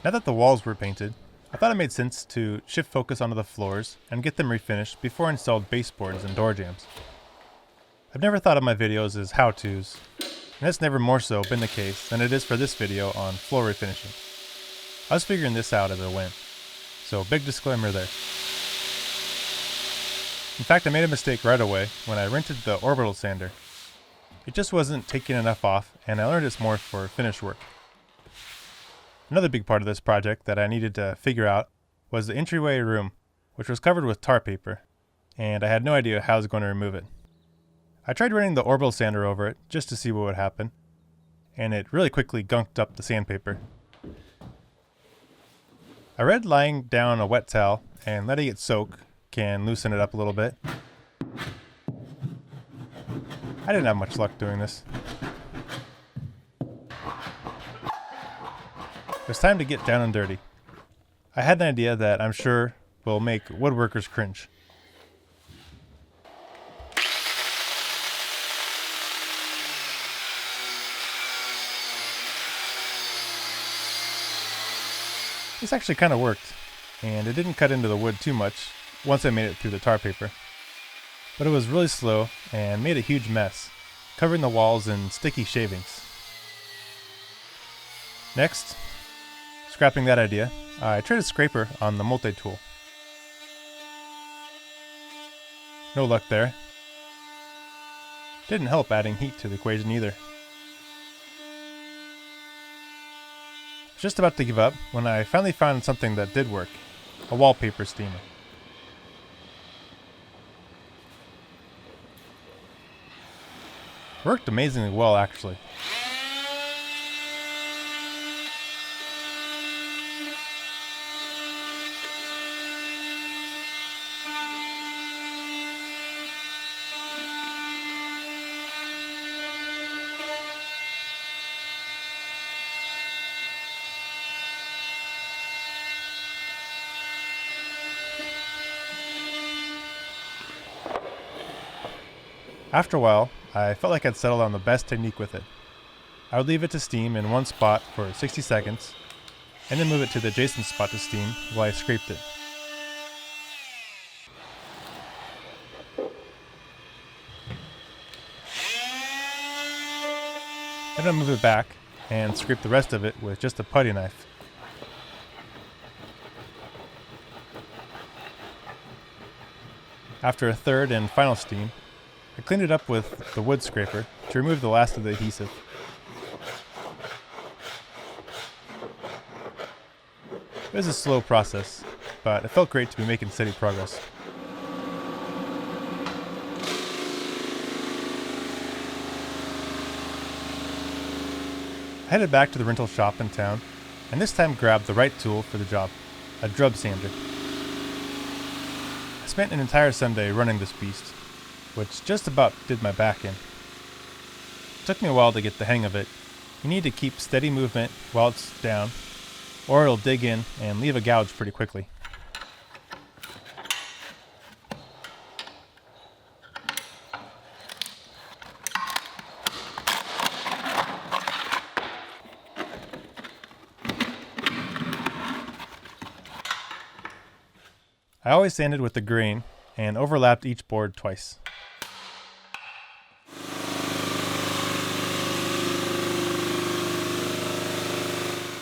Now that the walls were painted, I thought it made sense to shift focus onto the floors and get them refinished before I installed baseboards and door jambs. I've never thought of my videos as how-tos, and that's never more so been the case than it is for this video on floor refinishing. I was figuring this out as I went, so big disclaimer there. In fact, I made a mistake right away when I rented the orbital sander. It just wasn't taking enough off, and I learned it's more for finish work. Another big part of this project that I needed to figure out was the entryway room, which was covered with tar paper, and I had no idea how I was going to remove it. I tried running the orbital sander over it just to see what would happen, and it really quickly gunked up the sandpaper. I read lying down a wet towel and letting it soak can loosen it up a little bit. I didn't have much luck doing this. It was time to get down and dirty. I had an idea that I'm sure will make woodworkers cringe. This actually kind of worked, and it didn't cut into the wood too much once I made it through the tar paper. But it was really slow and made a huge mess, covering the walls in sticky shavings. Next, scrapping that idea, I tried a scraper on the multi-tool. No luck there. Didn't help adding heat to the equation either. Just about to give up when I finally found something that did work, a wallpaper steamer. Worked amazingly well, actually. After a while, I felt like I'd settled on the best technique with it. I would leave it to steam in one spot for 60 seconds, and then move it to the adjacent spot to steam while I scraped it. Then I'd move it back and scrape the rest of it with just a putty knife. After a third and final steam, I cleaned it up with the wood scraper to remove the last of the adhesive. It was a slow process, but it felt great to be making steady progress. I headed back to the rental shop in town, and this time grabbed the right tool for the job, a drub sander. I spent an entire Sunday running this beast, which just about did my back in. It took me a while to get the hang of it. You need to keep steady movement while it's down, or it'll dig in and leave a gouge pretty quickly. I always sanded with the grain and overlapped each board twice.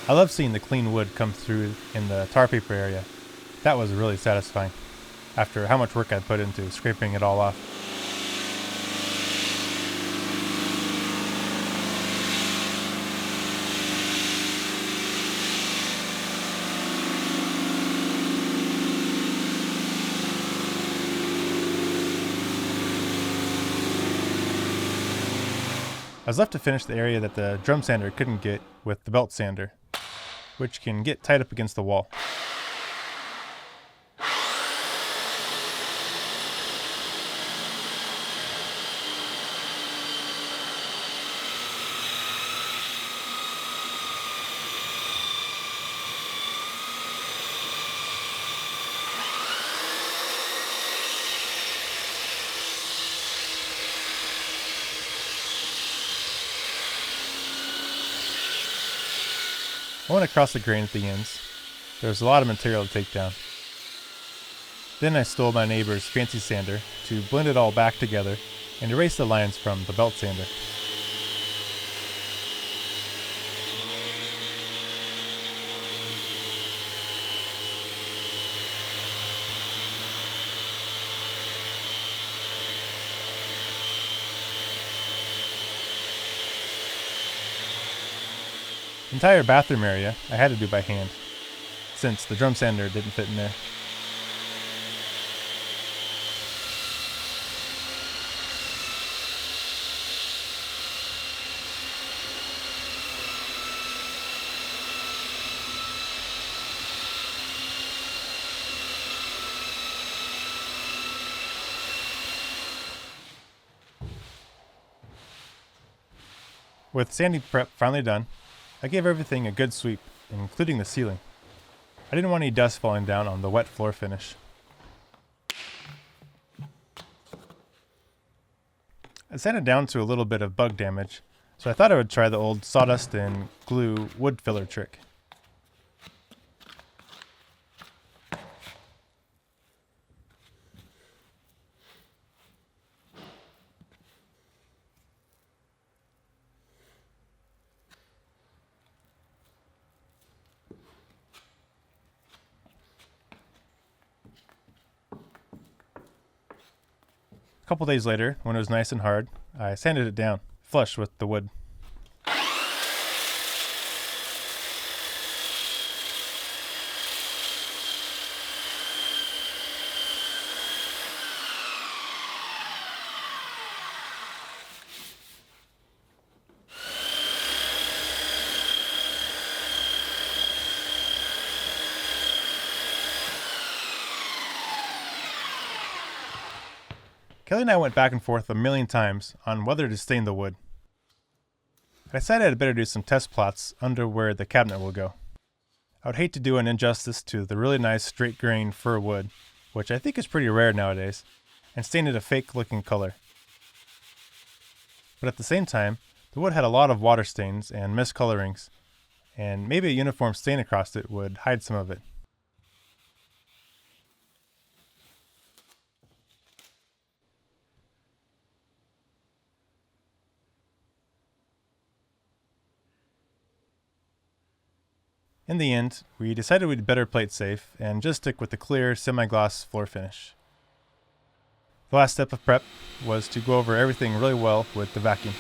I love seeing the clean wood come through in the tar paper area. That was really satisfying, after how much work I'd put into scraping it all off. I was left to finish the area that the drum sander couldn't get with the belt sander, which can get tight up against the wall. I went across the grain at the ends. There was a lot of material to take down. Then I stole my neighbor's fancy sander to blend it all back together and erase the lines from the belt sander. The entire bathroom area I had to do by hand, since the drum sander didn't fit in there. With sanding prep finally done, I gave everything a good sweep, including the ceiling. I didn't want any dust falling down on the wet floor finish. I sanded down to a little bit of bug damage, so I thought I would try the old sawdust and glue wood filler trick. A couple days later, when it was nice and hard, I sanded it down, flush with the wood. Kelly and I went back and forth a million times on whether to stain the wood. I decided I'd better do some test plots under where the cabinet will go. I would hate to do an injustice to the really nice straight grain fir wood, which I think is pretty rare nowadays, and stain it a fake looking color. But at the same time, the wood had a lot of water stains and miscolorings, and maybe a uniform stain across it would hide some of it. In the end, we decided we'd better play it safe and just stick with the clear semigloss floor finish. The last step of prep was to go over everything really well with the vacuum.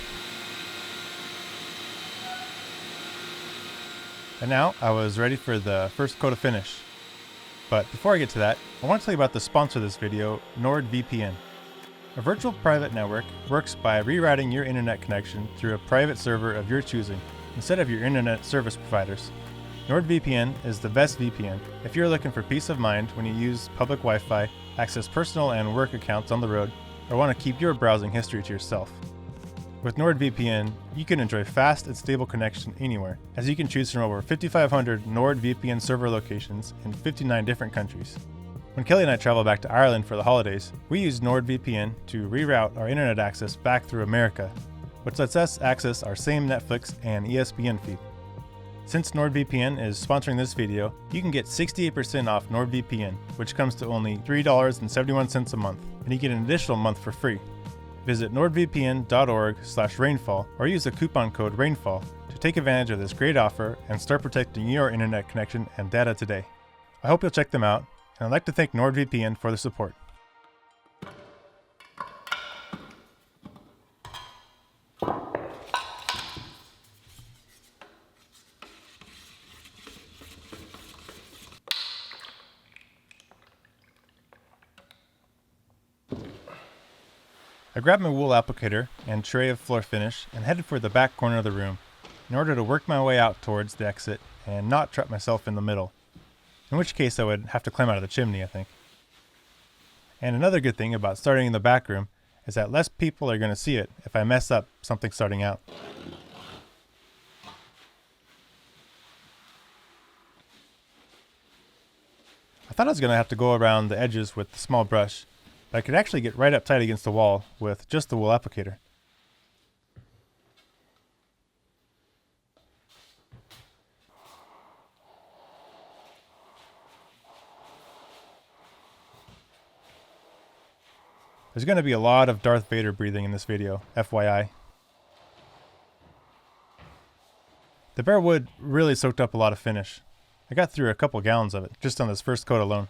And now I was ready for the first coat of finish. But before I get to that, I want to tell you about the sponsor of this video, NordVPN. A virtual private network works by rerouting your internet connection through a private server of your choosing instead of your internet service providers. NordVPN is the best VPN if you're looking for peace of mind when you use public Wi-Fi, access personal and work accounts on the road, or want to keep your browsing history to yourself. With NordVPN, you can enjoy fast and stable connection anywhere, as you can choose from over 5,500 NordVPN server locations in 59 different countries. When Kelly and I travel back to Ireland for the holidays, we use NordVPN to reroute our internet access back through America, which lets us access our same Netflix and ESPN feed. Since NordVPN is sponsoring this video, you can get 68% off NordVPN, which comes to only $3.71 a month, and you get an additional month for free. Visit nordvpn.org/rainfall or use the coupon code RAINFALL to take advantage of this great offer and start protecting your internet connection and data today. I hope you'll check them out, and I'd like to thank NordVPN for their support. I grabbed my wool applicator and tray of floor finish and headed for the back corner of the room in order to work my way out towards the exit and not trap myself in the middle, in which case I would have to climb out of the chimney, I think. And another good thing about starting in the back room is that less people are going to see it if I mess up something starting out. I thought I was going to have to go around the edges with the small brush, but I could actually get right up tight against the wall with just the wool applicator. There's going to be a lot of Darth Vader breathing in this video, FYI. The bare wood really soaked up a lot of finish. I got through a couple gallons of it just on this first coat alone.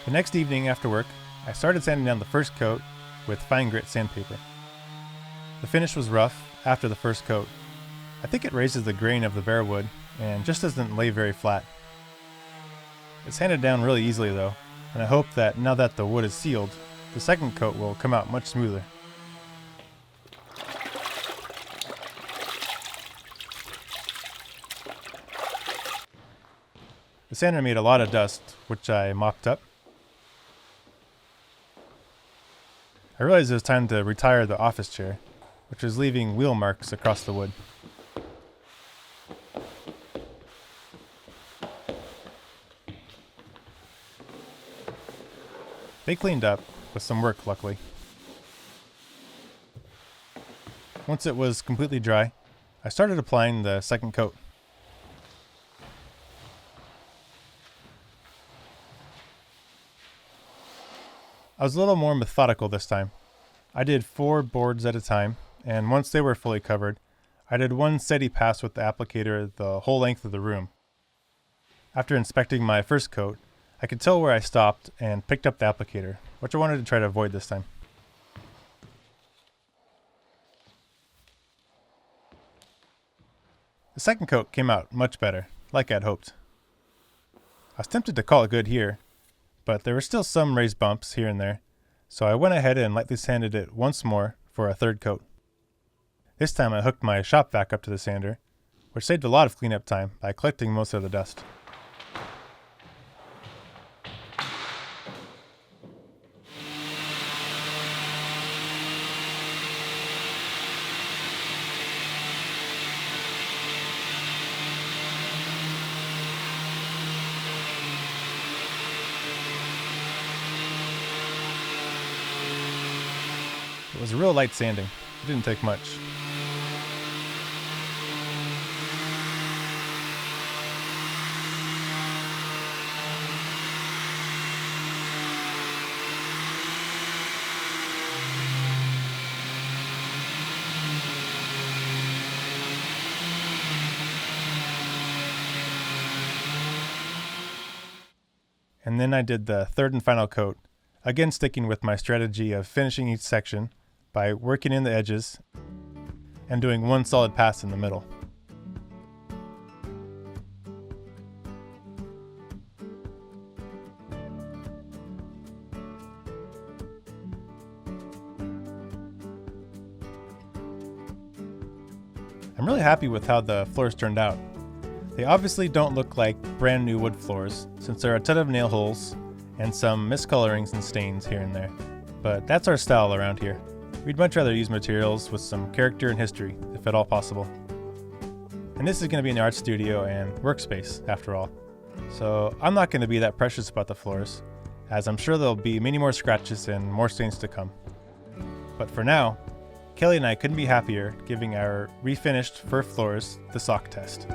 The next evening after work, I started sanding down the first coat with fine grit sandpaper. The finish was rough after the first coat. I think it raises the grain of the bare wood and just doesn't lay very flat. It sanded down really easily though, and I hope that now that the wood is sealed, the second coat will come out much smoother. The sander made a lot of dust, which I mopped up. I realized it was time to retire the office chair, which was leaving wheel marks across the wood. They cleaned up, with some work luckily. Once it was completely dry, I started applying the second coat. I was a little more methodical this time. I did 4 boards at a time, and once they were fully covered, I did one steady pass with the applicator the whole length of the room. After inspecting my first coat, I could tell where I stopped and picked up the applicator, which I wanted to try to avoid this time. The second coat came out much better, like I'd hoped. I was tempted to call it good here, but there were still some raised bumps here and there, so I went ahead and lightly sanded it once more for a third coat. This time I hooked my shop vac up to the sander, which saved a lot of cleanup time by collecting most of the dust. It was a real light sanding. It didn't take much. And then I did the third and final coat, again sticking with my strategy of finishing each section by working in the edges and doing one solid pass in the middle. I'm really happy with how the floors turned out. They obviously don't look like brand new wood floors, since there are a ton of nail holes and some miscolorings and stains here and there. But that's our style around here. We'd much rather use materials with some character and history, if at all possible. And this is going to be an art studio and workspace, after all. So I'm not going to be that precious about the floors, as I'm sure there'll be many more scratches and more stains to come. But for now, Kelly and I couldn't be happier giving our refinished fir floors the sock test.